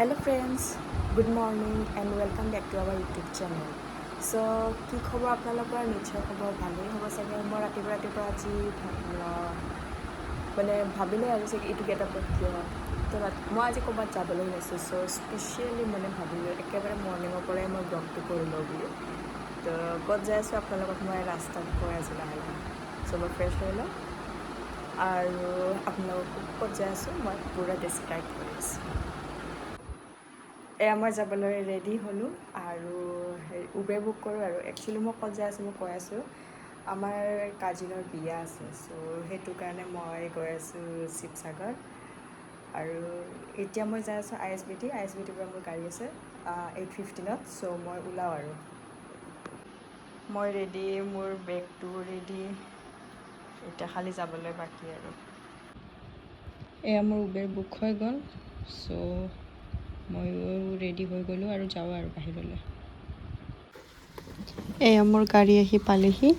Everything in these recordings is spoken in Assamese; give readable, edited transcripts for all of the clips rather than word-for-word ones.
Hello friends, good morning and welcome back to our YouTube channel. So, কি খবৰ আপোনালোকৰ নিশ্চয় খবৰ ভালেই হ'ব চাগে মই ৰাতিপুৱা আজি মানে ভাবিলে আৰু যে এইটো গেটআপ কিয় তো মই আজি ক'ৰবাত যাবলৈ ওলাইছোঁ চ' স্পেচিয়েলি মানে ভাবিলোঁ একেবাৰে মৰ্ণিঙৰ পৰাই মই ব্লগটো কৰি লওঁ বুলি তো ক'ত যাই আছোঁ আপোনালোকক মই ৰাস্তাত কৈ আছোঁ লাহে লাহে চ' মই ফ্ৰেছ হৈ লওঁ আৰু আপোনালোকক ক'ত যাই আছোঁ মই পূৰা ডেছক্ৰাইব কৰি আছোঁ এয়া মই যাবলৈ ৰেডি হ'লোঁ আৰু উবেৰ বুক কৰোঁ আৰু একচুৱেলি মই ক'ত যাই আছোঁ মই কৈ আছোঁ আমাৰ কাজিনৰ বিয়া আছে চ' সেইটো কাৰণে মই গৈ আছোঁ শিৱসাগৰ আৰু এতিয়া মই যাই আছোঁ আই এছ বি টিৰ পৰা মোৰ গাড়ী আছে 8:15 চ' মই ওলাওঁ আৰু মই ৰেডি মোৰ বেগটো ৰেডি এতিয়া খালি যাবলৈ বাকী আৰু এয়া মোৰ উবেৰ বুক হৈ গ'ল চ' ময়ো ৰেডি হৈ গ'লোঁ আৰু যাওঁ আৰু বাহিৰলৈ এয়া মোৰ গাড়ী আহি পালেহি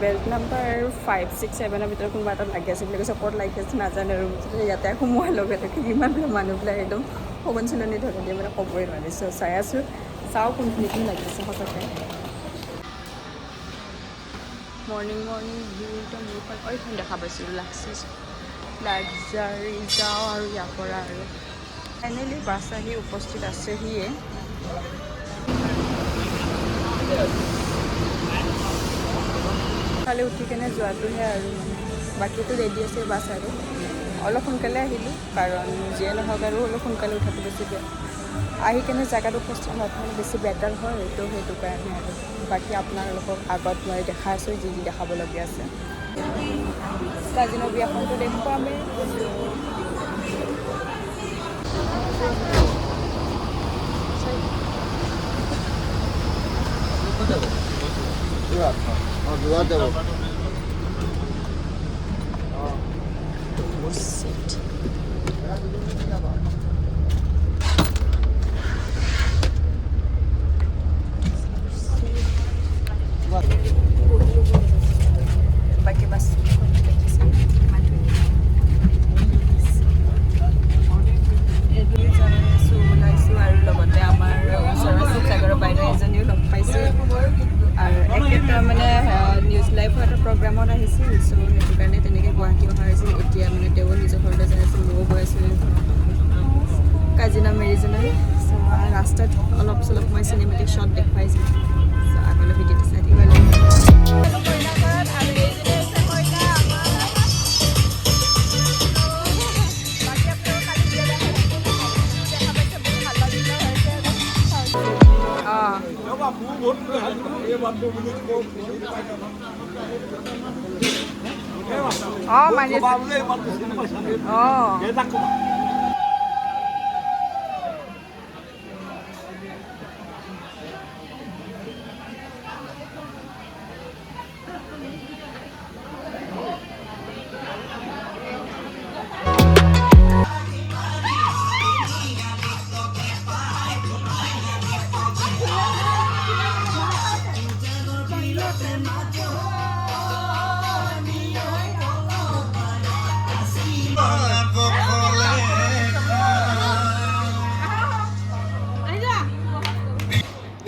বেল্ট নাম্বাৰ 567ৰ ভিতৰত কোনোবা এটা লাগি আছে বুলি কৈছে ক'ত লাগি আছে নাজানো আৰু ইয়াতে সোমোৱাৰ লগে লগে ইমান মানুহবিলাক একদম সঘন চিলনি ধৰি দিয়ে মানে ক'বই নোৱাৰিছোঁ চাই আছোঁ চাওঁ কোনখিনিত লাগিছে সঁচাকৈ মৰ্ণিং ভিউটো মোৰখন এইখন দেখা পাইছোঁ লাক্সাৰী যাওঁ আৰু ইয়াৰ পৰা আৰু ফাইনেলি বাছ আহি উপস্থিত আছেহিয়ে খালি উঠি কেনে যোৱাটোহে আৰু বাকীটো ৰেডি আছে বাছ আৰু অলপ সোনকালে আহিলোঁ কাৰণ যিয়ে নহওক আৰু অলপ সোনকালে উঠাটো বেছি আহি কেনে জেগাটো উপস্থিত হোৱাত মানে বেছি বেটাৰ হয় তো সেইটো কাৰণে আৰু বাকী আপোনালোকক আগত মই দেখাই আছোঁ যি দেখাবলগীয়া আছে কাজিনৰ বিয়াখনটো দেখুৱামেই বাকী বাছ ওলাইছোঁ আৰু লগতে আমাৰ ওচৰৰ শিৱসাগৰৰ বাইদেউ এজনীও লগ পাইছোঁ আৰু একেটা মানে নিউজ লাইভৰ এটা প্ৰগ্ৰামত আহিছিল চ' সেইটো কাৰণে তেনেকৈ গুৱাহাটী অহা হৈছিল এতিয়া মানে তেওঁ নিজৰ ঘৰলৈ যাই আছিল ময়ো গৈ আছোঁ কাজিনা মেৰিজনলৈ চ' ৰাস্তাত অলপ চলপ মই চিনেমেটিক শ্বট দেখুৱাইছোঁ চ' আগলৈ ভিডিঅ'টো চাই দিব লাগিব মানে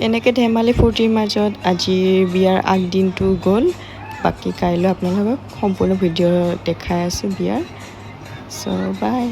এনেকৈ ধেমালি ফূৰ্তিৰ মাজত আজিৰ বিয়াৰ আগদিনটো গ'ল বাকী কাইলৈ আপোনালোকক সম্পূৰ্ণ ভিডিঅ' দেখাই আছোঁ বিয়াৰ চ' বাই